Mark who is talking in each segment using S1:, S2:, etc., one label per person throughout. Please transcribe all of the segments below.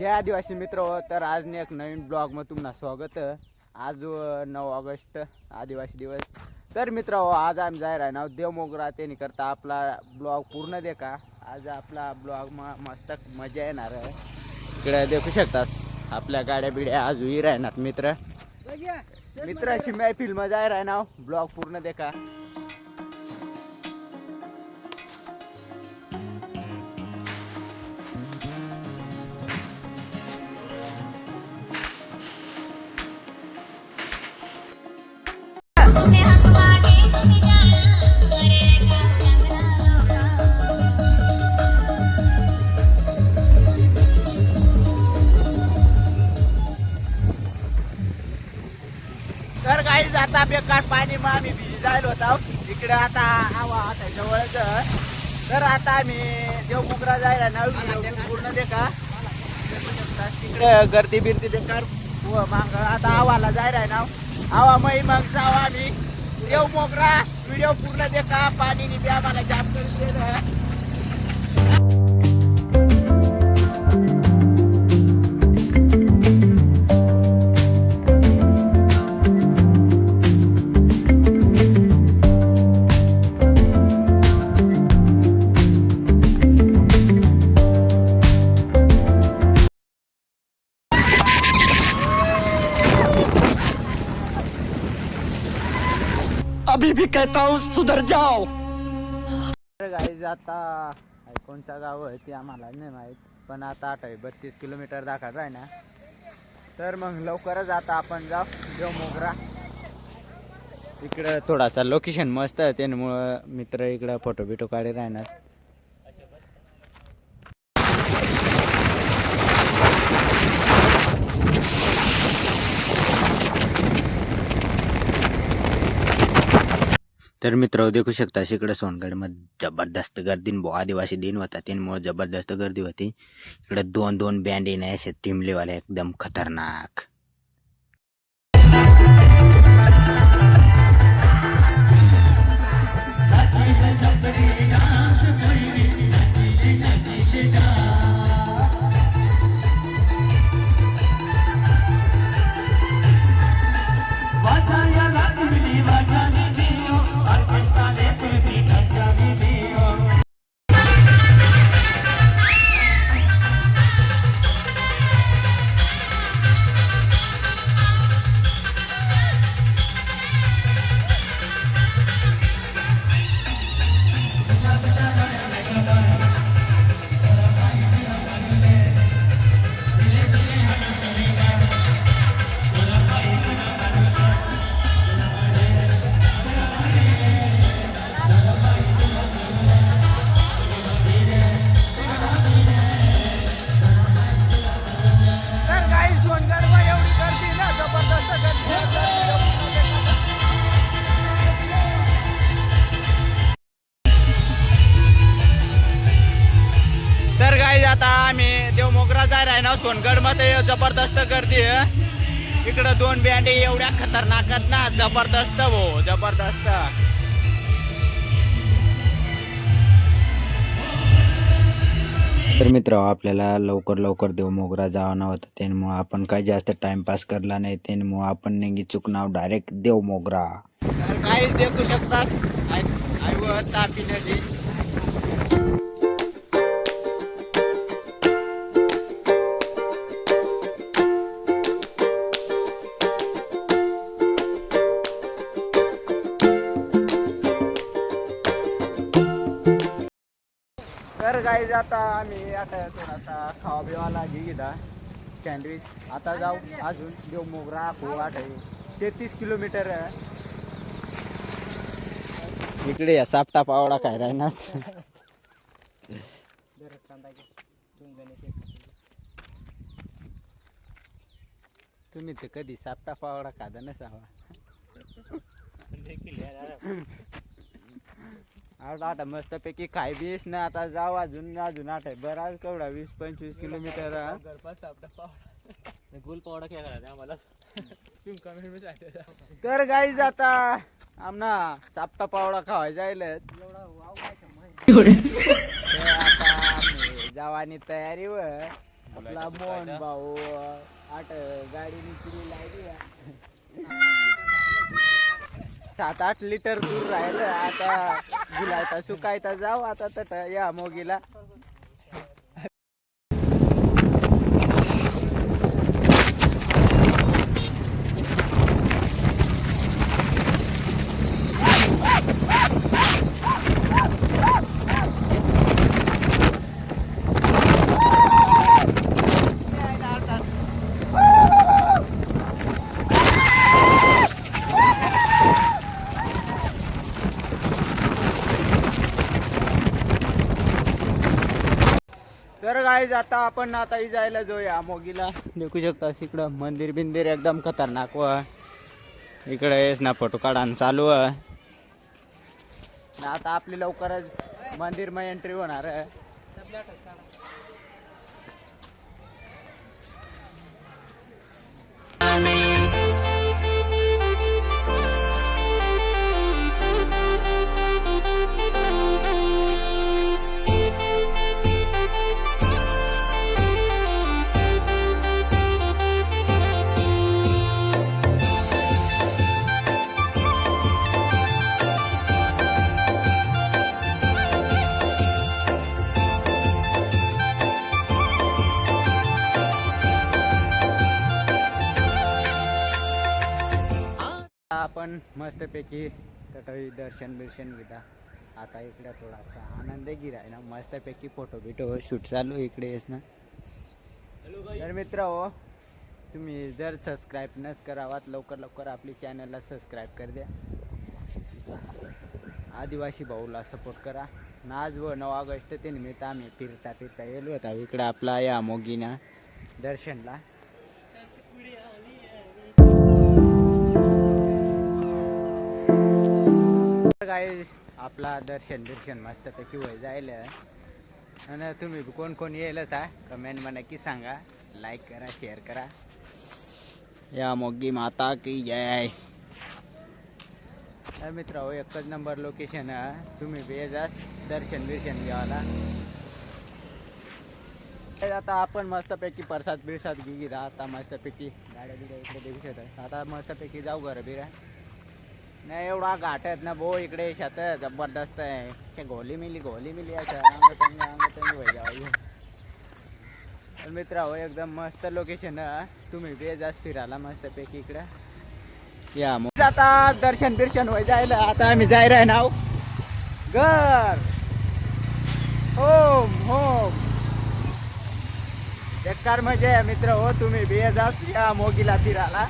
S1: जय आदिवासी मित्र हो. तर आज एक नवीन ब्लॉग मध्ये तुम्हाला स्वागत आहे. आज 9 ऑगस्ट आदिवासी दिवस. तर मित्र हो, आज आम्ही जायला आहे ना देवमोगरा ते करता आपला ब्लॉग पूर्ण देखा. आज आपला ब्लॉग मस्त मजा येणार आहे. इकडे देखू शकतात आपल्या गाड्या बिड्या आज उई राहणार मित्र मित्राची महफिल मजा आहे राहणार. ब्लॉग पूर्ण देखा. तर काही आता बेकार पाणी मग आम्ही भिजी जायला होता. इकडे आता हवा आता जवळच. तर आता आम्ही देवमुगरा जायला नवीन पूर्ण देखा. तिकडे गर्दी बिर्दी बेकार माग आता आवाला जायला ना आवा मग जाऊ आम्ही देवमोगरा. व्हिडिओ पूर्ण देखा. पाणी बी आम्हाला जाम करून दिलं.
S2: अभी भी कहता हूँ सुधर जाओ.
S1: गाईज आता कोणचा गाव आहे ते आम्हाला नाही माहीत, पण आता 32 किलोमीटर दाखल आहे ना. तर मग लवकरच आता आपण जाऊ देवमोगरा. इकडं थोडासा लोकेशन मस्त आहे त्यामुळं मित्र इकडं फोटो बिटो काढे राहणार. तर मित्र देखू शकता इकडे सोनगडमध्ये जबरदस्त गर्दी आदिवासी दिन होता त्यामुळे जबरदस्त गर्दी होती. इकडे दोन बँड येणे असे टिमलेवाले एकदम खतरनाक. तर गाईज आता आम्ही देवमोगरा जायला आहे ना. सोनगड मध्ये जबरदस्त गर्दी आहे. इकडं 2 बँडे एवढ्या खतरनाक आहेत ना. जबरदस्त भाऊ जबरदस्त. तर मित्र आपल्याला लवकर देवमोगरा जावं होतं त्यामुळे आपण काही जास्त टाइमपास करला नाही. त्यामुळे आपण नेगी चुकणार डायरेक्ट देवमोगरा. तर काही देखू शकतात तापी नदी. तर गाईज आता आम्ही आता थोडासा खावा बिवाला घेता सँडविच. आता जाऊ अजून देवमोगरा खूप 33 किलोमीटर आहे. इकडे या सापटा पावडा काय राहणार. तुम्ही ते कधी सापटा पावडा खादा नसावा. आता मस्तपैकी खाय बीस ना. आता जाऊ अजून आठ बराच केवढा 20-25 किलोमीटर. तर गाईज आता आमना सापटा पावडा खावाय जायला. आता जावानी तयारी व आपला मोहन भाऊ आठ गाडीने किती लागली 7-8 लिटर दूर राहिलं आता गुलायता सुकायता जाऊ आता तट या मोगीला. तर गाईज आता आपण आता जायला जाऊया मोगीला. देखू शकता इकडं मंदिर बिंदिर एकदम खतरनाक व इकडे येस ना फोटो काढायला चालू आहे. आता आपली लवकरच मंदिर मध्ये एंट्री होणार आहे. आपण मस्तपैकी तटवी दर्शन बिर्शन घेता. आता इकडे थोडासा आनंद गिराय ना मस्तपैकी फोटो बिटो शूट चालू इकडे येस ना. तर मित्र हो तुम्ही जर सबस्क्राईब नस करावात लवकर आपली चॅनलला सबस्क्राईब कर द्या. आदिवासी भाऊला सपोर्ट करा. आज व 9 ऑगस्ट ते निमित्त आम्ही फिरता येलो होता इकडे आपला या मोगीना दर्शनला. गाईज आपला दर्शन मस्तपैकी वय जायला. आणि तुम्ही कोण येईल होता कमेंट मध्ये नक्की सांगा. लाईक करा शेअर करा. या मोगी माता की जय. मित्र हो एकच नंबर लोकेशन आहे. तुम्ही बेजास दर्शन बिर्शन घ्यावाला. आता आपण मस्तपैकी प्रसाद बिरसाद घेऊ. आता मस्तपैकी गाड्या बिड्या इकडे देऊ शकतात. आता मस्तपैकी जाऊ घर बिरा. नाही एवढा घाट आहेत ना भाऊ इकडे शेत जबरदस्त आहे. घोली मिली मित्र हो एकदम मस्त लोकेशन आहे. तुम्ही बेजास फिरायला मस्तपैकी इकडे या. आता दर्शन बिर्शन होय जायला. आता आम्ही जायला आहे नाव घर होम बेकार म्हणजे मित्र हो तुम्ही बेजास या मोगीला फिरायला.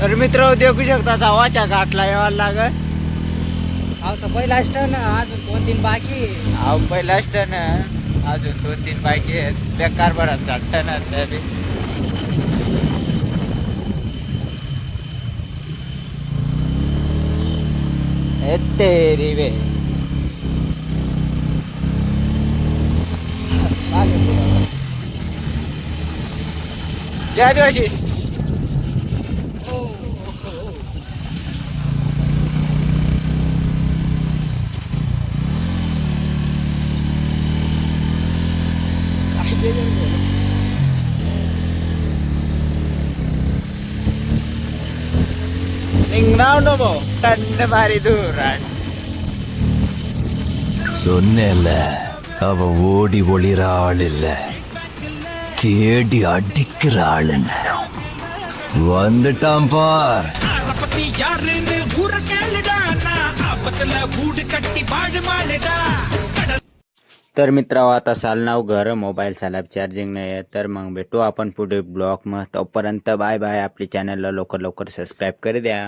S1: तर मित्र देखू शकता धावाच्या घाटला यावं लागत.
S3: तर पहिला टर्न अजून 2-3 बाकी.
S1: पहिला टर्न अजून 2-3 बाकी आहेत. बेकार बरा टर्न तरी तेरी वे जय आदिवासी. निघणार नको टंड भारी दूर.
S4: சொன்னேல்ல அவ ஓடி ஒளிர ஆள் இல்ல தேடி அடிக்கிற ஆளுன்னு வந்துட்டான் பார்.
S1: तर मित्रांनो आता चालणार घर. मोबाईल चालप चार्जिंग नाही आहे. तर मग भेटू आपण पुढे ब्लॉग. मग तोपर्यंत बाय बाय. आपली चॅनलला लवकर सबस्क्राईब कर द्या.